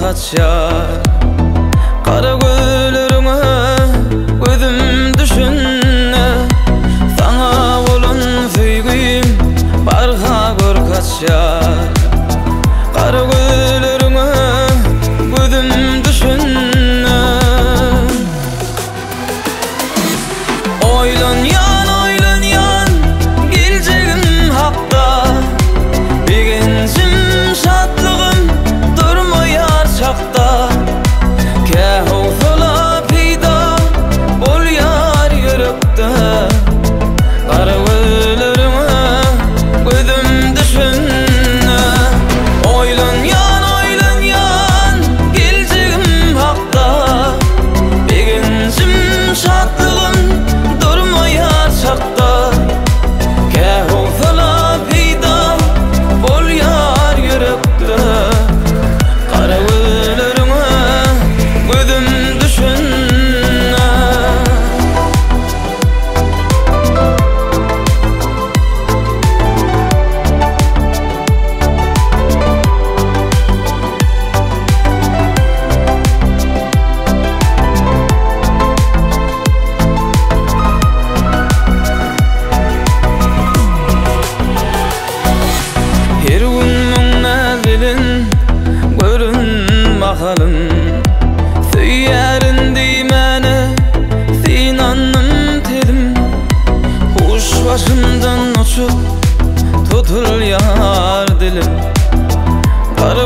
kaçar. Kara gözlerime gözüm düşünne, sana olan süygüyüm barha gör kaçar. Kara gözlerime gözüm düşünne, oylan yan geleceğim hakta. Bir gencim şadlığım durmayar çakta. Kehufla peyda ol yar yürekte. Kara gözlerime gözüm düşünne, oylan yan geleceğim hakta. Bir gencim şadlığım durmayar çakta. Kehufla peyda ol yar yürekte. Kara gözlerime gözüm düşünne. Her gün münnezilin görün bakalım. Süyerin dimene sinanım tedim. Kuş başımdan uçup tutul yar dilim. Kara